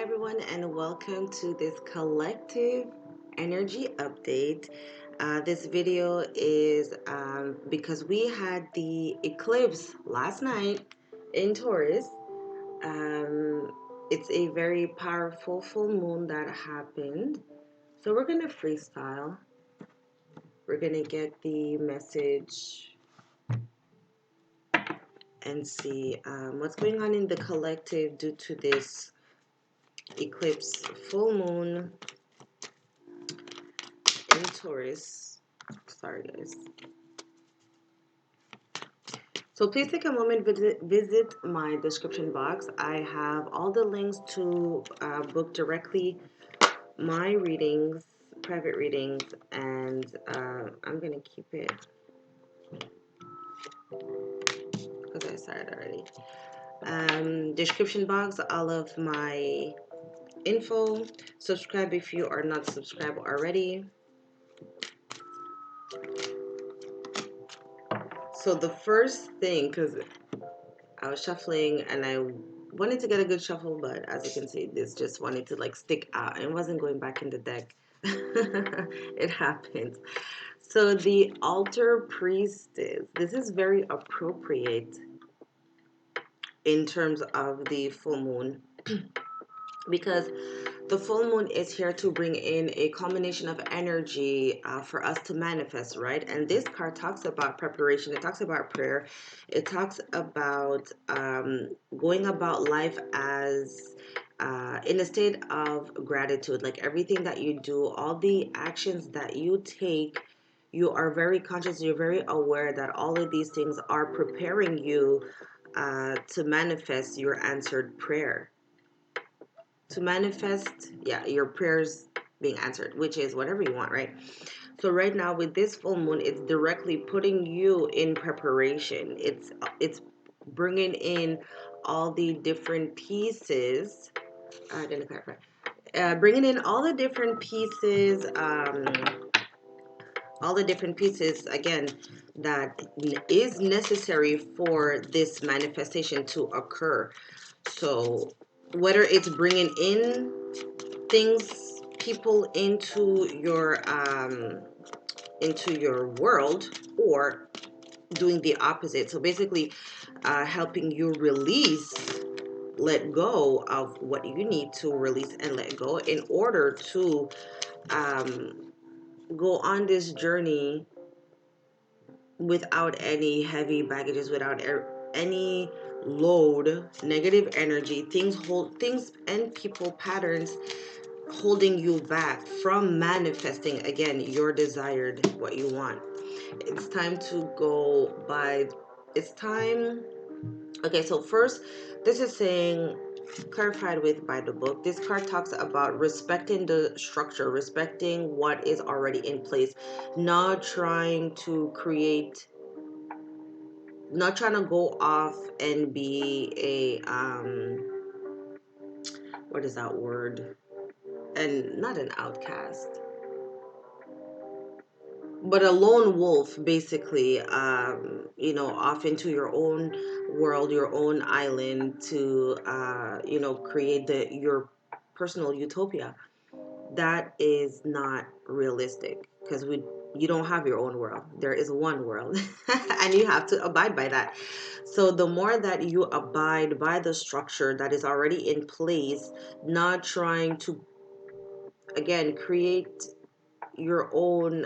everyone, and welcome to this collective energy update. This video is because we had the eclipse last night in Taurus. Um, it's a very powerful full moon that happened. So we're going to freestyle. We're going to get the message and see what's going on in the collective due to this eclipse full moon in Taurus. Sorry, guys. So please take a moment, visit my description box. I have all the links to book directly my readings, private readings, and I'm going to keep it because I started already. Description box, all of my info. Subscribe if you are not subscribed already. So the first thing, because I was shuffling and I wanted to get a good shuffle, but as you can see, this just wanted to like stick out and wasn't going back in the deck. It happens. So the altar priestess, this is very appropriate in terms of the full moon because the full moon is here to bring in a combination of energy for us to manifest, right? And this card talks about preparation. It talks about prayer. It talks about going about life as in a state of gratitude. Like everything that you do, all the actions that you take, you are very conscious, you're very aware that all of these things are preparing you to manifest your answered prayer, to manifest, your prayers being answered, which is whatever you want, right? So right now with this full moon, it's directly putting you in preparation. It's bringing in all the different pieces. I'm gonna clarify. Bringing in all the different pieces again that is necessary for this manifestation to occur. So whether it's bringing in things, people into your world, or doing the opposite. So basically, helping you release, let go of what you need to release and let go in order to go on this journey without any heavy baggages, without any load, negative energy, things and people patterns holding you back from manifesting again your desired, what you want. It's time to go by. It's time. Okay, so first, this is saying clarified with by the book. This card talks about respecting the structure, respecting what is already in place, not trying to create, not trying to go off and be a what is that word, and not an outcast, but a lone wolf, basically, off into your own world, your own island to create your personal utopia. That is not realistic because you don't have your own world. There is one world and you have to abide by that. So the more that you abide by the structure that is already in place, not trying to again create your own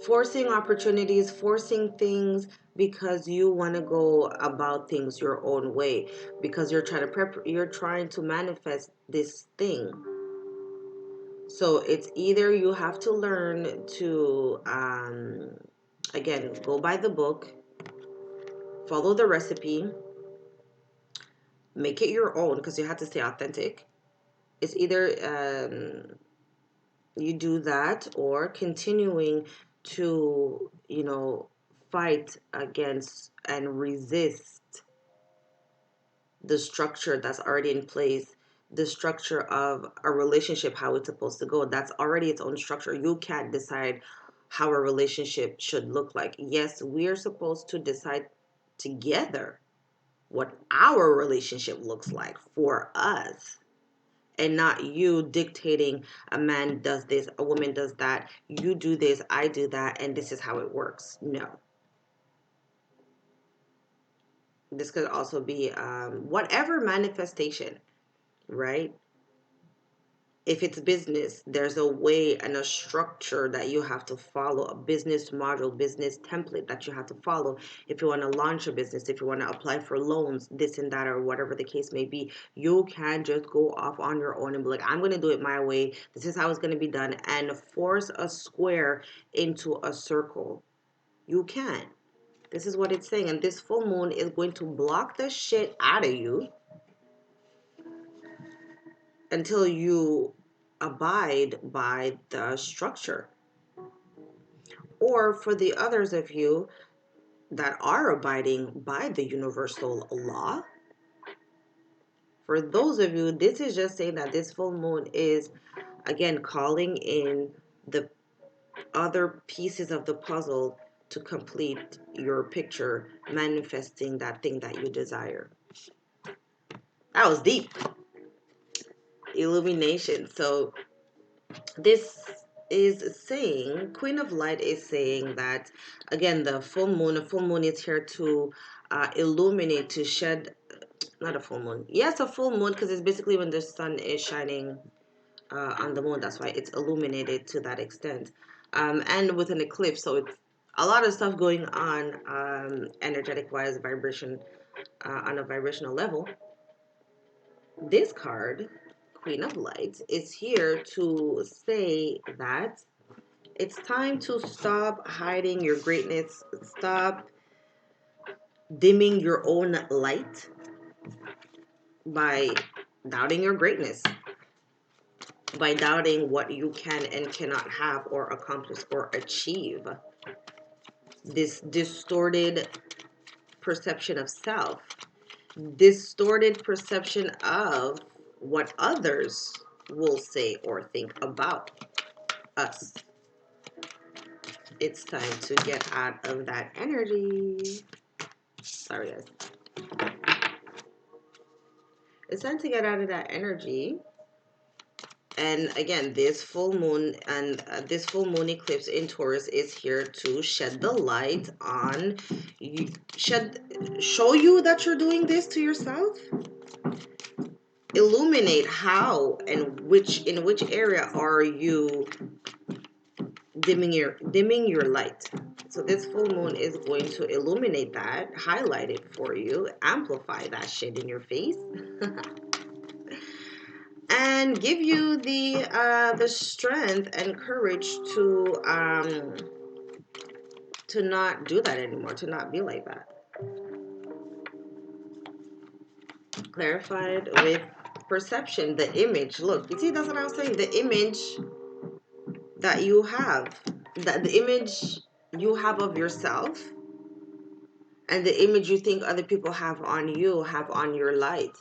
forcing opportunities, forcing things because you want to go about things your own way, because you're trying to manifest this thing. So it's either you have to learn to again go by the book, follow the recipe, make it your own because you have to stay authentic. It's either you do that or continuing to fight against and resist the structure that's already in place, the structure of a relationship, how it's supposed to go. That's already its own structure. You can't decide how a relationship should look like. Yes, we're supposed to decide together what our relationship looks like for us, and not you dictating a man does this, a woman does that, you do this, I do that, and this is how it works. No. This could also be whatever manifestation, right? If it's business, there's a way and a structure that you have to follow, a business model, business template that you have to follow. If you want to launch a business, if you want to apply for loans, this and that, or whatever the case may be, you can just go off on your own and be like, I'm going to do it my way. This is how it's going to be done, and force a square into a circle. You can. This is what it's saying. And this full moon is going to block the shit out of you until you abide by the structure. Or for the others of you that are abiding by the universal law, for those of you, this is just saying that this full moon is, again, calling in the other pieces of the puzzle to complete your picture, manifesting that thing that you desire. That was deep. Illumination. So this is saying, Queen of Light is saying that, again, the full moon is here to illuminate, to shed, not a full moon. Yes, a full moon, because it's basically when the sun is shining on the moon. That's why it's illuminated to that extent. And with an eclipse, so it's a lot of stuff going on energetic-wise, vibration, on a vibrational level. This card, Queen of Lights, is here to say that it's time to stop hiding your greatness, stop dimming your own light by doubting your greatness, by doubting what you can and cannot have or accomplish or achieve. This distorted perception of self, distorted perception of what others will say or think about us. It's time to get out of that energy. Sorry, guys. It's time to get out of that energy. And again, this full moon and this full moon eclipse in Taurus is here to shed the light on you, show you that you're doing this to yourself. Illuminate how and in which area are you dimming your light. So this full moon is going to illuminate that, highlight it for you, amplify that shit in your face. And give you the strength and courage to not do that anymore, to not be like that. Clarified with perception, the image. Look, you see, that's what I was saying. The image that you have, that the image you have of yourself, and the image you think other people have on you, have on your light.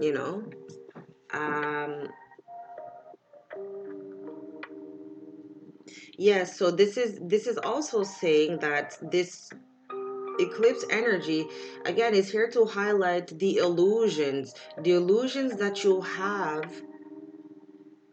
You know. Yes, so this is also saying that this eclipse energy, again, is here to highlight the illusions that you have.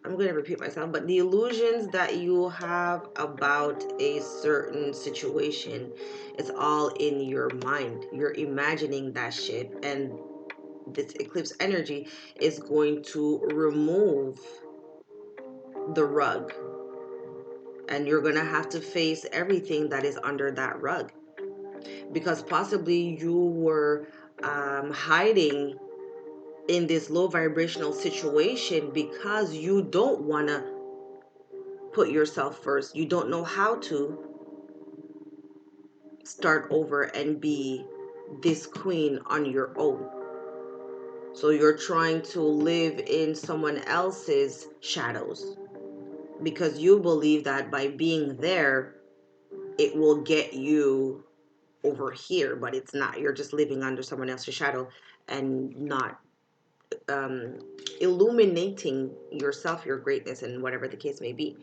I'm going to repeat myself, but the illusions that you have about a certain situation, it's all in your mind. You're imagining that shit, and this eclipse energy is going to remove the rug, and you're going to have to face everything that is under that rug, because possibly you were hiding in this low vibrational situation because you don't want to put yourself first. You don't know how to start over and be this queen on your own. So you're trying to live in someone else's shadows because you believe that by being there, it will get you over here, but it's not. You're just living under someone else's shadow and not illuminating yourself, your greatness, and whatever the case may be.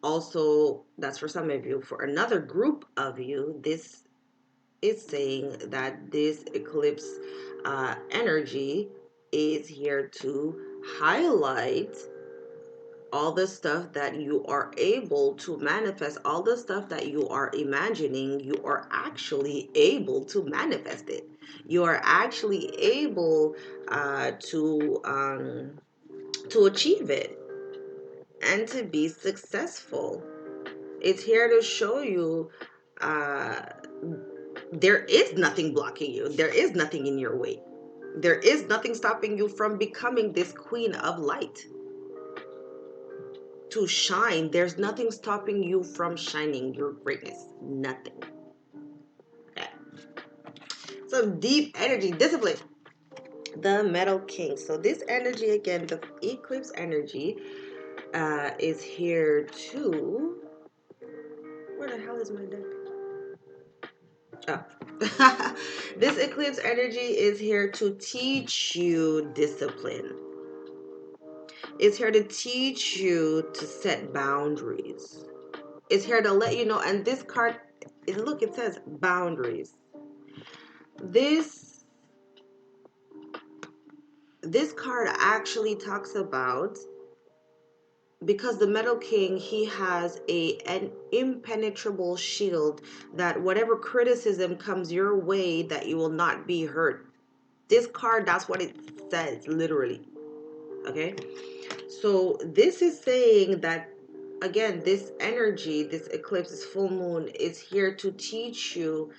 Also, that's for some of you. For another group of you, this is saying that this eclipse energy is here to highlight all the stuff that you are able to manifest, all the stuff that you are imagining, you are actually able to manifest it. You are actually able to achieve it and to be successful. It's here to show you uh, there is nothing blocking you. There is nothing in your way. There is nothing stopping you from becoming this queen of light. To shine, there's nothing stopping you from shining your greatness. Nothing. Okay. Some deep energy, discipline. The Metal King. So this energy, again, the eclipse energy, is here to... Where the hell is my deck? Oh. This eclipse energy is here to teach you discipline. It's here to teach you to set boundaries. It's here to let you know. And this card, look, it says boundaries. This card actually talks about, because the Metal King, he has an impenetrable shield, that whatever criticism comes your way, that you will not be hurt. This card, that's what it says, literally. Okay? So this is saying that, again, this energy, this eclipse, this full moon, is here to teach you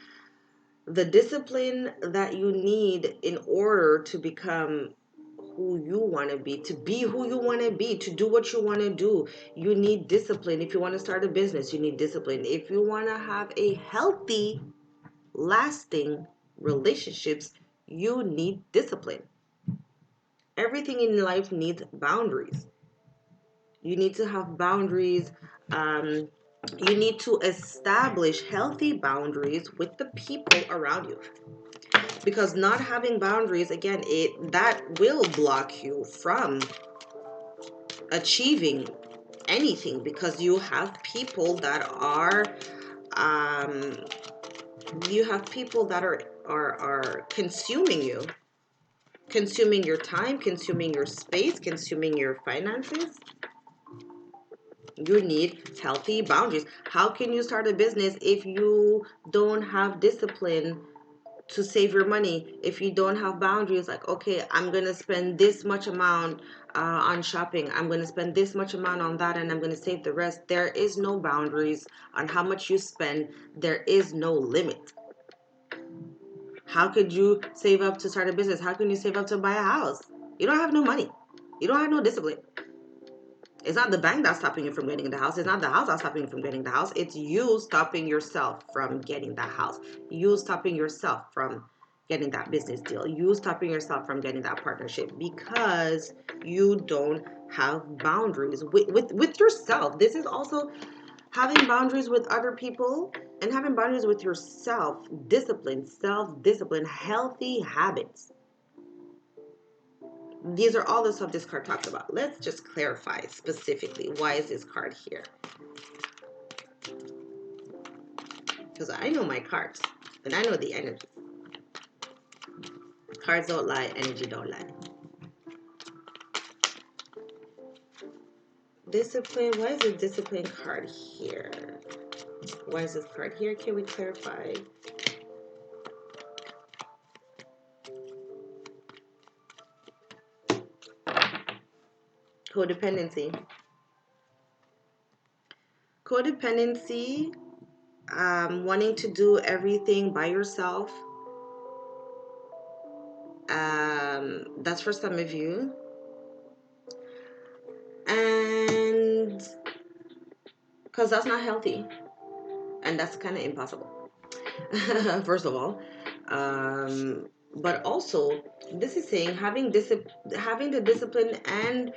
the discipline that you need in order to become who you want to be who you want to be, to do what you want to do. You need discipline. If you want to start a business, you need discipline. If you want to have a healthy, lasting relationships, you need discipline. Everything in life needs boundaries. You need to have boundaries. You need to establish healthy boundaries with the people around you, because not having boundaries, again, that will block you from achieving anything, because you have people that are um, consuming you, consuming your time, consuming your space, consuming your finances. You need healthy boundaries. How can you start a business if you don't have discipline to save your money? If you don't have boundaries, like, okay, I'm gonna spend this much amount on shopping, I'm gonna spend this much amount on that, and I'm gonna save the rest. There is no boundaries on how much you spend. There is no limit. How could you save up to start a business? How can you save up to buy a house? You don't have no money. You don't have no discipline. It's not the bank that's stopping you from getting the house. It's not the house that's stopping you from getting the house. It's you stopping yourself from getting that house. You stopping yourself from getting that business deal. You stopping yourself from getting that partnership, because you don't have boundaries with yourself. This is also having boundaries with other people and having boundaries with yourself. Discipline, self-discipline, healthy habits. These are all the stuff this card talks about. Let's just clarify specifically, why is this card here? Because I know my cards, and I know the energy. Cards don't lie, energy don't lie. Discipline, why is the discipline card here? Why is this card here? Can we clarify? Codependency. Codependency, wanting to do everything by yourself. That's for some of you. And because that's not healthy. And that's kind of impossible. First of all. But also, this is saying having the discipline and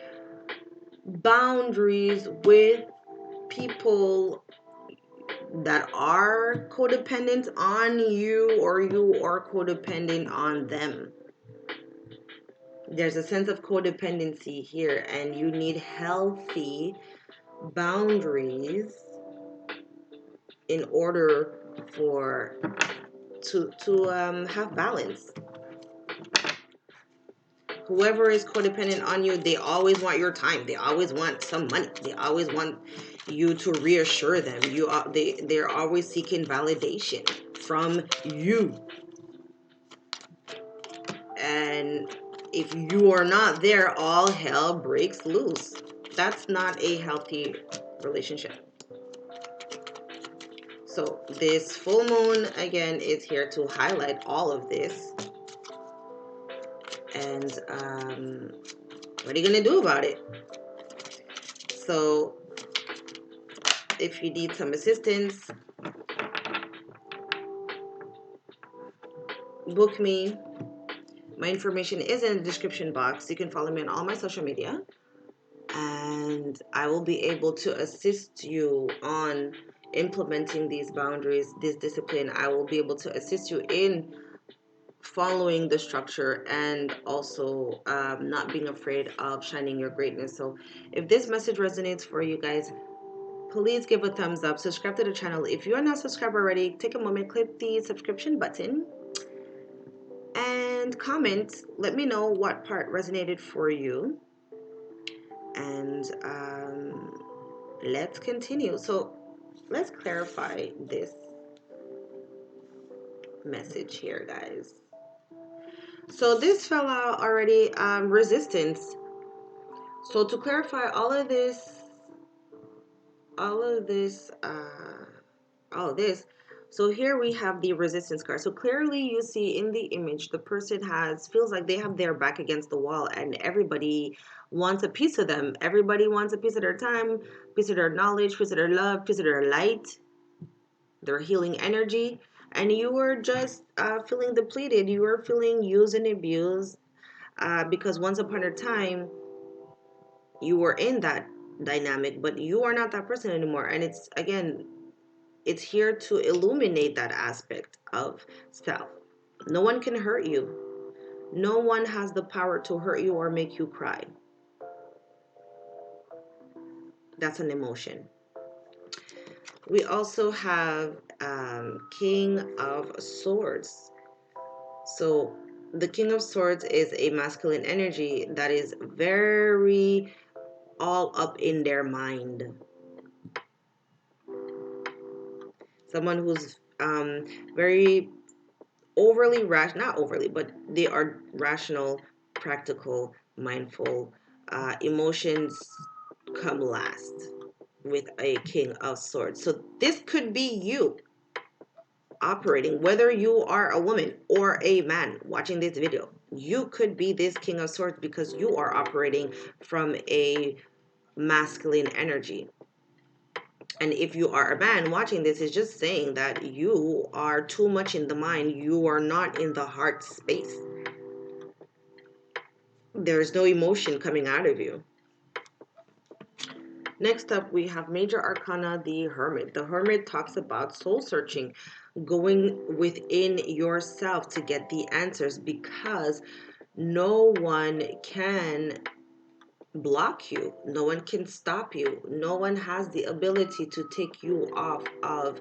boundaries with people that are codependent on you, or you are codependent on them. There's a sense of codependency here, and you need healthy boundaries in order for have balance. Whoever is codependent on you, they always want your time. They always want some money. They always want you to reassure them. They're always seeking validation from you. And if you are not there, all hell breaks loose. That's not a healthy relationship. So this full moon again is here to highlight all of this. And what are you gonna do about it? So if you need some assistance, book me. My information is in the description box. You can follow me on all my social media, and I will be able to assist you on implementing these boundaries, this discipline. I will be able to assist you in following the structure and also not being afraid of shining your greatness. So if this message resonates for you guys, please give a thumbs up, subscribe to the channel. If you are not subscribed already, take a moment, click the subscription button and comment. Let me know what part resonated for you, and let's continue. So let's clarify this message here, guys. So this fell out already, resistance. So to clarify all of this, all of this, so here we have the resistance card. So clearly you see in the image, the person feels like they have their back against the wall and everybody wants a piece of them. Everybody wants a piece of their time, piece of their knowledge, piece of their love, piece of their light, their healing energy. And you were just feeling depleted. You were feeling used and abused because once upon a time, you were in that dynamic, but you are not that person anymore. And it's here to illuminate that aspect of self. No one can hurt you. No one has the power to hurt you or make you cry. That's an emotion. We also have King of Swords. So the King of Swords is a masculine energy that is very all up in their mind. Someone who's very overly not overly, but they are rational, practical, mindful. Emotions come last with a King of Swords. So this could be you operating, whether you are a woman or a man watching this video. You could be this King of Swords because you are operating from a masculine energy. And if you are a man watching this, it's just saying that you are too much in the mind. You are not in the heart space. There's no emotion coming out of you. Next up, we have Major Arcana, the Hermit. The Hermit talks about soul searching, going within yourself to get the answers, because no one can block you. No one can stop you. No one has the ability to take you off of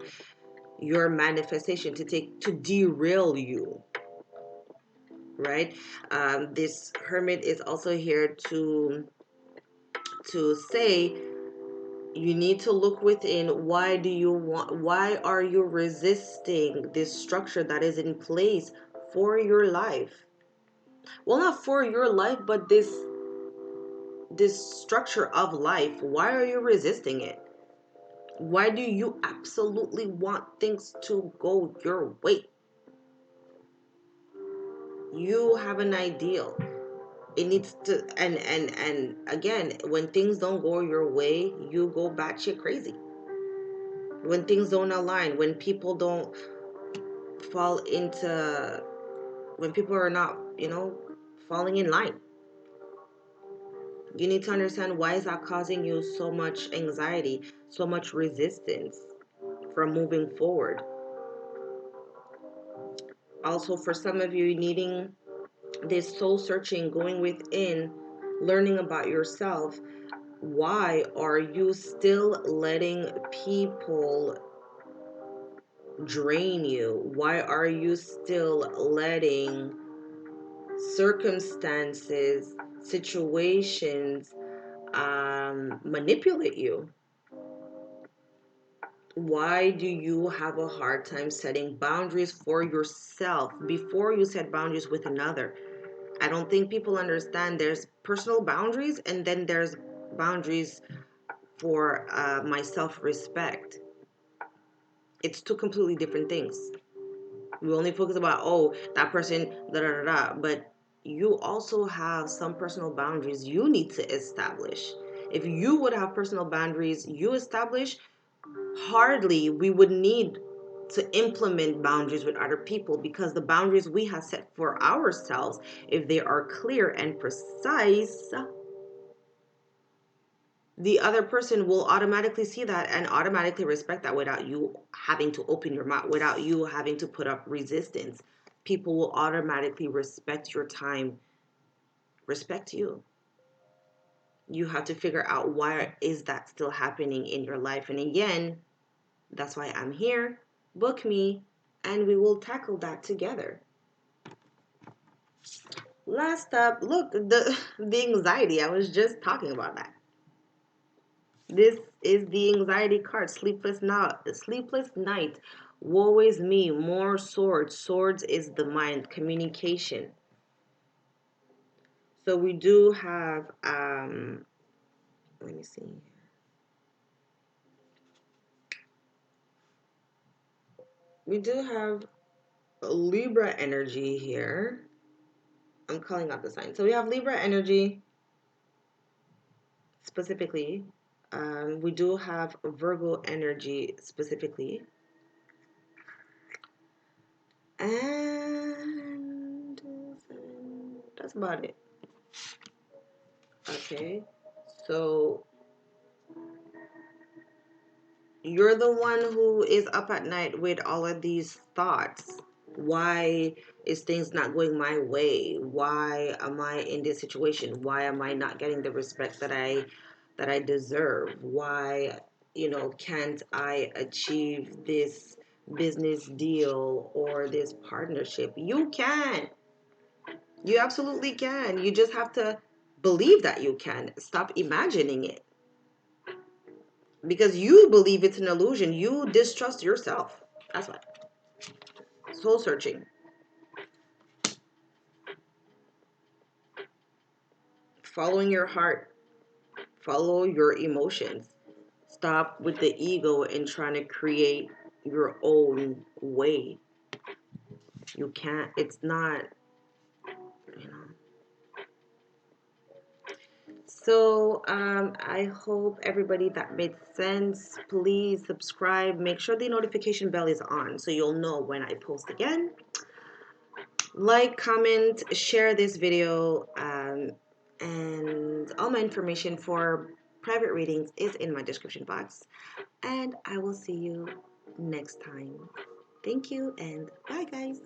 your manifestation, to derail you, right? This Hermit is also here to say you need to look within. Why are you resisting this structure that is in place for your life? Well, not for your life, but this structure of life. Why are you resisting it? Why do you absolutely want things to go your way? You have an ideal. It needs to, and again, when things don't go your way, you go batshit crazy. When things don't align, when people don't fall into, when people are not, falling in line, you need to understand, why is that causing you so much anxiety, so much resistance from moving forward? Also, for some of you, needing this soul searching, going within, learning about yourself. Why are you still letting people drain you? Why are you still letting circumstances, situations manipulate you? Why do you have a hard time setting boundaries for yourself before you set boundaries with another? I don't think people understand there's personal boundaries and then there's boundaries for my self-respect. It's two completely different things. We only focus about, oh, that person, da da da da, but you also have some personal boundaries you need to establish. If you would have personal boundaries you establish, hardly we would need to implement boundaries with other people, because the boundaries we have set for ourselves, if they are clear and precise, the other person will automatically see that and automatically respect that without you having to open your mouth, without you having to put up resistance. People will automatically respect your time, respect you. You have to figure out why is that still happening in your life. And again, that's why I'm here. Book me and we will tackle that together. Last up, look, the anxiety. I was just talking about that. This is the anxiety card. Sleepless night. Woe is me. More swords. Swords is the mind, communication. So we do have let me see. We do have Libra energy here. I'm calling out the sign. So we have Libra energy specifically. We do have Virgo energy specifically. And that's about it. Okay. So you're the one who is up at night with all of these thoughts. Why is things not going my way? Why am I in this situation? Why am I not getting the respect that I deserve? Why, can't I achieve this business deal or this partnership? You can. You absolutely can. You just have to believe that you can. Stop imagining it. Because you believe it's an illusion. You distrust yourself. That's why. Soul searching. Following your heart. Follow your emotions. Stop with the ego and trying to create your own way. You can't. It's not, you know. So I hope everybody that made sense. Please subscribe. Make sure the notification bell is on so you'll know when I post again. Like, comment, share this video, and all my information for private readings is in my description box. And I will see you next time. Thank you and bye, guys.